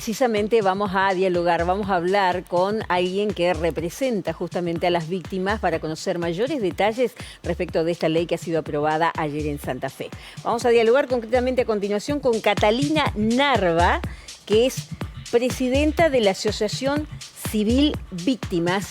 Precisamente vamos a dialogar, vamos a hablar con alguien que representa justamente a las víctimas para conocer mayores detalles respecto de esta ley que ha sido aprobada ayer en Santa Fe. Vamos a dialogar concretamente a continuación con Catalina Narva, que es presidenta de la Asociación Civil Víctimas.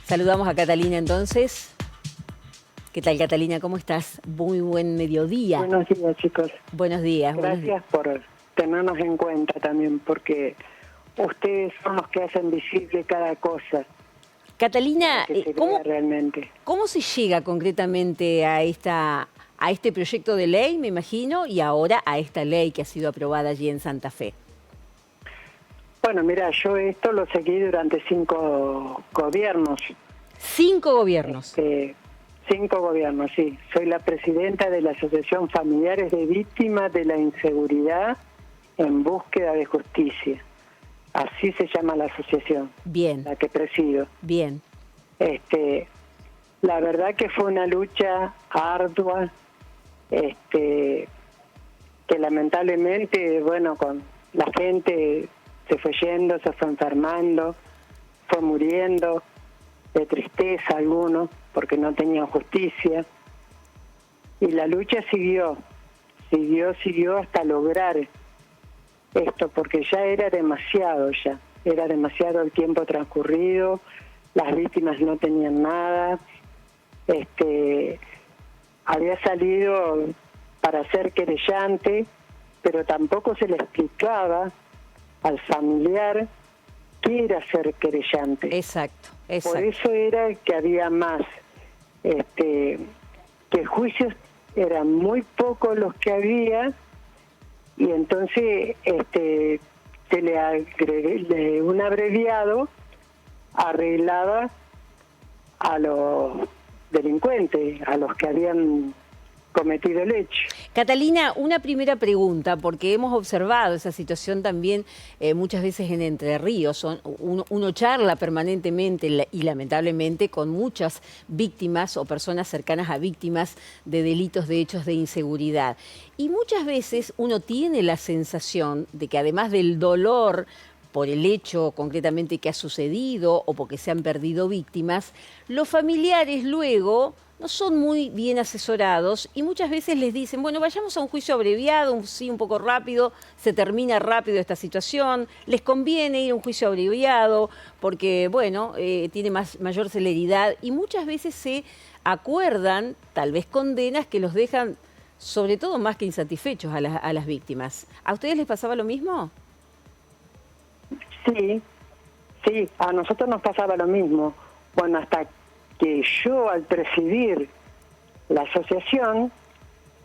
Saludamos a Catalina entonces. ¿Qué tal, Catalina? ¿Cómo estás? Muy buen mediodía. Buenos días, chicos. Buenos días. Gracias por tenernos en cuenta también, porque ustedes son los que hacen visible cada cosa. Catalina, ¿cómo se llega concretamente a este proyecto de ley, me imagino, y ahora a esta ley que ha sido aprobada allí en Santa Fe? Bueno, mira, yo esto lo seguí durante 5 gobiernos. ¿5 gobiernos? 5 gobiernos, sí. Soy la presidenta de la Asociación Familiares de Víctimas de la Inseguridad en Búsqueda de Justicia. Así se llama la asociación. Bien. La que presido. Bien. La verdad que fue una lucha ardua, que lamentablemente, bueno, con la gente se fue yendo, se fue enfermando, fue muriendo de tristeza algunos, porque no tenían justicia. Y la lucha siguió hasta lograr esto, porque ya era demasiado el tiempo transcurrido, las víctimas no tenían nada, había salido para ser querellante, pero tampoco se le explicaba al familiar qué era ser querellante. Exacto. Por eso era que había más, que juicios eran muy pocos los que había, y entonces se le agregué un abreviado, arreglaba a los delincuentes, a los que habían cometido el hecho. Catalina, una primera pregunta, porque hemos observado esa situación también muchas veces en Entre Ríos. Uno charla permanentemente y lamentablemente con muchas víctimas o personas cercanas a víctimas de delitos, de hechos de inseguridad. Y muchas veces uno tiene la sensación de que además del dolor por el hecho concretamente que ha sucedido o porque se han perdido víctimas, los familiares luego no son muy bien asesorados y muchas veces les dicen, bueno, vayamos a un juicio abreviado, sí, un poco rápido, se termina rápido esta situación, les conviene ir a un juicio abreviado porque, bueno, tiene mayor celeridad y muchas veces se acuerdan, tal vez condenas que los dejan, sobre todo más que insatisfechos a las víctimas. ¿A ustedes les pasaba lo mismo? Sí, a nosotros nos pasaba lo mismo. Bueno, hasta que yo al presidir la asociación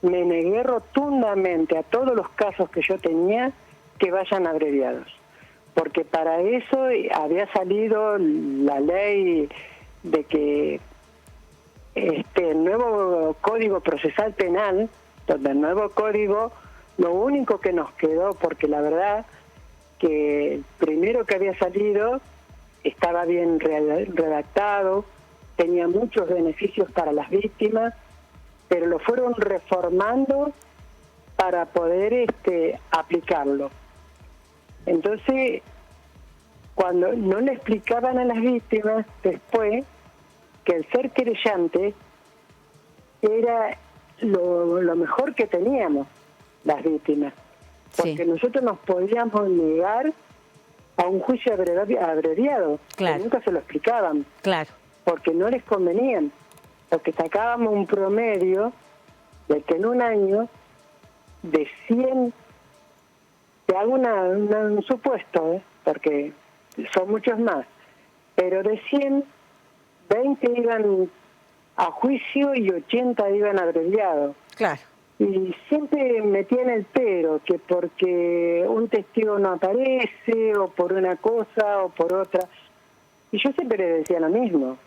me negué rotundamente a todos los casos que yo tenía que vayan abreviados, porque para eso había salido la ley de que el nuevo Código Procesal Penal, donde el nuevo código, lo único que nos quedó, porque la verdad que el primero que había salido estaba bien redactado, tenía muchos beneficios para las víctimas, pero lo fueron reformando para poder aplicarlo. Entonces, cuando no le explicaban a las víctimas después que el ser querellante era lo mejor que teníamos las víctimas, porque sí, nosotros nos podíamos negar a un juicio abreviado, claro, que nunca se lo explicaban. Claro. Porque no les convenían, porque sacábamos un promedio de que en un año de 100, te hago un supuesto, porque son muchos más, pero de 100, 20 iban a juicio y 80 iban abreviados. Claro. Y siempre metían el pero, que porque un testigo no aparece, o por una cosa, o por otra. Y yo siempre le decía lo mismo.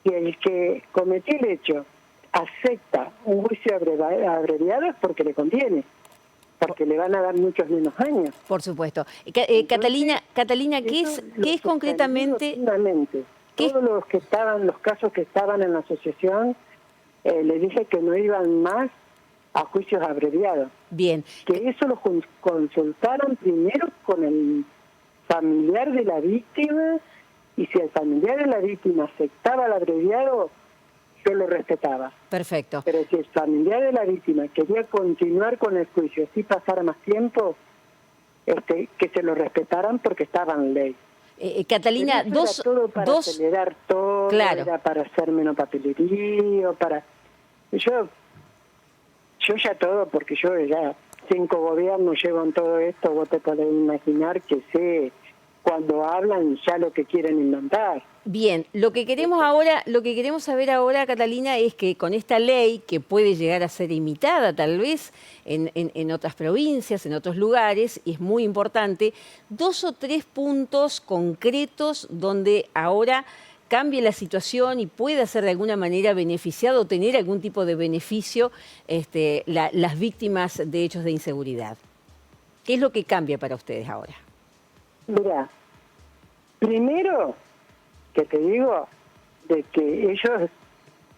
Y el que cometió el hecho acepta un juicio abreviado es porque le conviene, porque le van a dar muchos menos años. Por supuesto. Catalina, ¿qué es concretamente? Todos los casos que estaban en la asociación, les dije que no iban más a juicios abreviados. Bien. Que eso lo consultaron primero con el familiar de la víctima, y si el familiar de la víctima aceptaba el abreviado, yo lo respetaba. Perfecto. Pero si el familiar de la víctima quería continuar con el juicio, si pasara más tiempo, que se lo respetaran porque estaba en ley. Catalina, Pero eso era todo para acelerar todo, claro, era para hacer menos papelerío, para... Yo ya todo, porque yo ya 5 gobiernos llevo en todo esto, vos te podés imaginar que sé cuando hablan ya lo que quieren inventar. Bien, lo que queremos saber ahora, Catalina, es que con esta ley, que puede llegar a ser imitada tal vez en otras provincias, en otros lugares, y es muy importante, 2 o 3 puntos concretos donde ahora cambie la situación y pueda ser de alguna manera beneficiado o tener algún tipo de beneficio las víctimas de hechos de inseguridad. ¿Qué es lo que cambia para ustedes ahora? Mira, primero que te digo de que ellos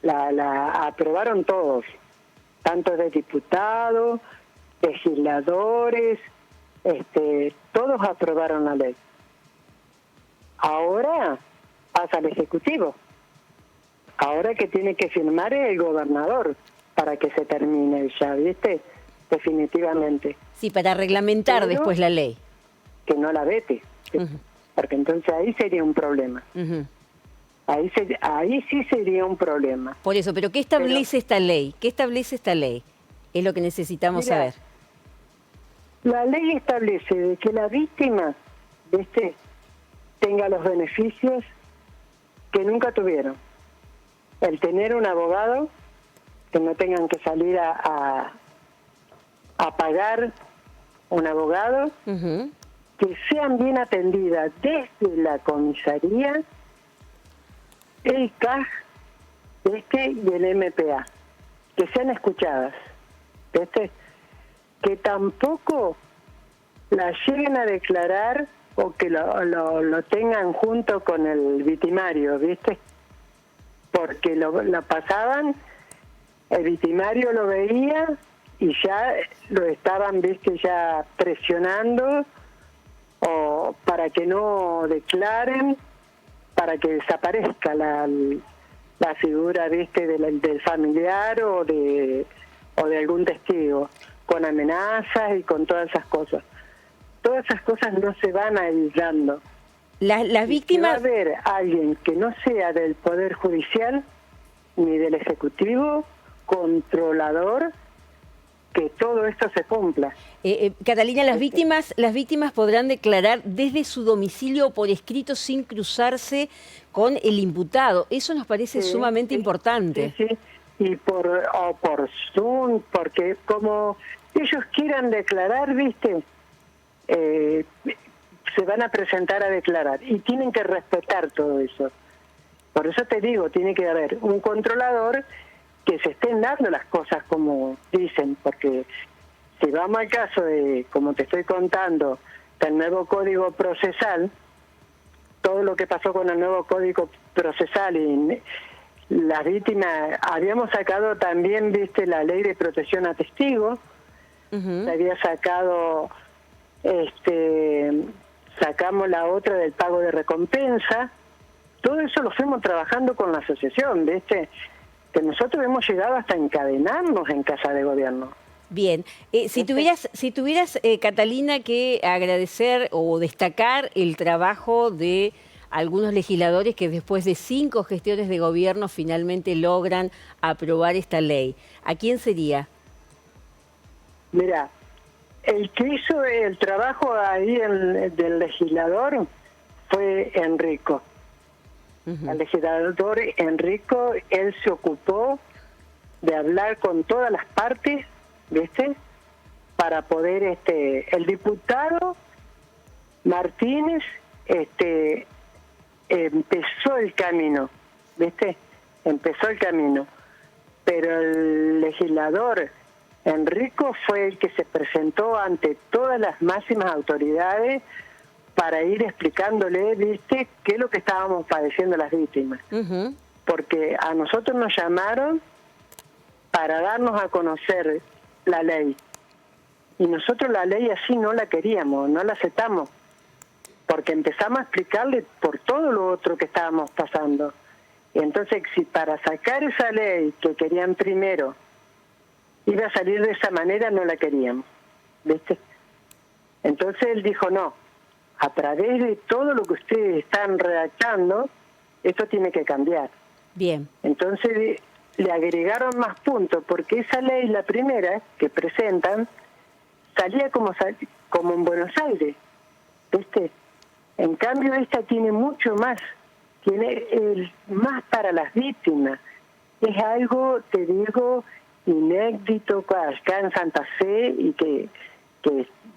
la aprobaron todos, tanto de diputados, legisladores, todos aprobaron la ley. Ahora pasa al Ejecutivo. Ahora que tiene que firmar el gobernador para que se termine ya, ¿viste? Definitivamente. Sí, para reglamentar Pero después la ley. Que no la vete, porque entonces ahí sería un problema. Ahí sí sería un problema. Por eso, pero ¿qué establece esta ley? ¿Qué establece esta ley? Es lo que necesitamos saber. La ley establece de que la víctima tenga los beneficios que nunca tuvieron. El tener un abogado, que no tengan que salir a pagar un abogado, que sean bien atendidas desde la comisaría, el CAJ y el MPA, que sean escuchadas, que tampoco la lleguen a declarar o que lo tengan junto con el victimario, ¿viste? Porque lo pasaban, el victimario lo veía y ya lo estaban, ¿viste?, ya presionando o para que no declaren, para que desaparezca la figura, ¿viste?, del familiar o de algún testigo, con amenazas y con todas esas cosas. Todas esas cosas no se van a ir dando. Las víctimas... Va a haber alguien que no sea del Poder Judicial ni del Ejecutivo, controlador, que todo esto se cumpla. Catalina, las víctimas podrán declarar desde su domicilio por escrito sin cruzarse con el imputado. Eso nos parece sumamente importante. Sí. Y por Zoom, porque como ellos quieran declarar, ¿viste?, se van a presentar a declarar y tienen que respetar todo eso. Por eso te digo, tiene que haber un controlador que se estén dando las cosas como dicen, porque si vamos al caso de, como te estoy contando, del nuevo Código Procesal, todo lo que pasó con el nuevo Código Procesal y las víctimas, habíamos sacado también, ¿viste?, la Ley de Protección a Testigos, se había sacado, sacamos la otra del pago de recompensa. Todo eso lo fuimos trabajando con la asociación, ¿viste?, que nosotros hemos llegado hasta encadenarnos en Casa de Gobierno. Bien, si tuvieras Catalina, que agradecer o destacar el trabajo de algunos legisladores que después de 5 gestiones de gobierno finalmente logran aprobar esta ley, ¿a quién sería? Mira, el que hizo el trabajo ahí del legislador fue Enrico. El legislador Enrico, él se ocupó de hablar con todas las partes, ¿viste?, para poder, el diputado Martínez, empezó el camino, ¿viste?, empezó el camino, pero el legislador Enrico fue el que se presentó ante todas las máximas autoridades para ir explicándole, ¿viste?, qué es lo que estábamos padeciendo las víctimas. Porque a nosotros nos llamaron para darnos a conocer la ley. Y nosotros la ley así no la queríamos, no la aceptamos, porque empezamos a explicarle por todo lo otro que estábamos pasando. Y entonces, si para sacar esa ley que querían primero iba a salir de esa manera, no la queríamos, ¿viste? Entonces él dijo, no, a través de todo lo que ustedes están redactando, esto tiene que cambiar. Bien. Entonces le agregaron más puntos, porque esa ley, la primera que presentan, salía como en Buenos Aires, ¿viste? En cambio esta tiene mucho más, tiene más para las víctimas. Es algo, te digo, inédito acá en Santa Fe y que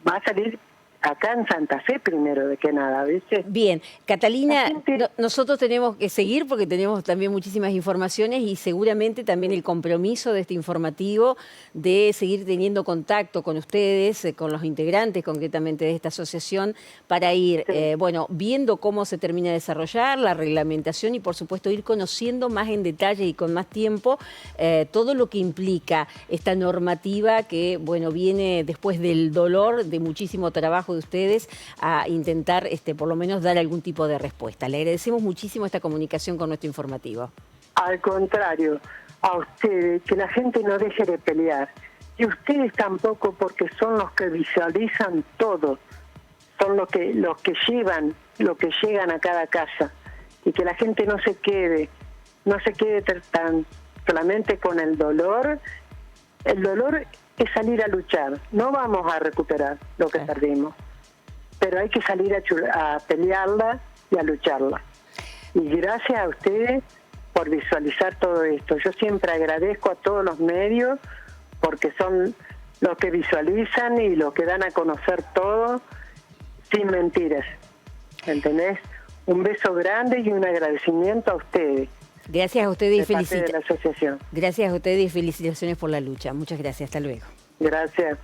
va a salir acá en Santa Fe primero de que nada, ¿viste? Bien, Catalina, nosotros tenemos que seguir porque tenemos también muchísimas informaciones y seguramente también el compromiso de este informativo de seguir teniendo contacto con ustedes, con los integrantes concretamente de esta asociación, para ir, bueno, viendo cómo se termina de desarrollar la reglamentación y por supuesto ir conociendo más en detalle y con más tiempo todo lo que implica esta normativa que, bueno, viene después del dolor de muchísimo trabajo de ustedes a intentar por lo menos dar algún tipo de respuesta. Le agradecemos muchísimo esta comunicación con nuestro informativo. Al contrario, a ustedes, que la gente no deje de pelear. Y ustedes tampoco, porque son los que visualizan todo, son los que llegan a cada casa. Y que la gente no se quede tan solamente con el dolor. El dolor es salir a luchar, no vamos a recuperar lo que perdimos, pero hay que salir a pelearla y a lucharla. Y gracias a ustedes por visualizar todo esto. Yo siempre agradezco a todos los medios porque son los que visualizan y los que dan a conocer todo sin mentiras, ¿entendés? Un beso grande y un agradecimiento a ustedes. Gracias a ustedes y felicitaciones. De la asociación. Gracias a ustedes y felicitaciones por la lucha. Muchas gracias. Hasta luego. Gracias.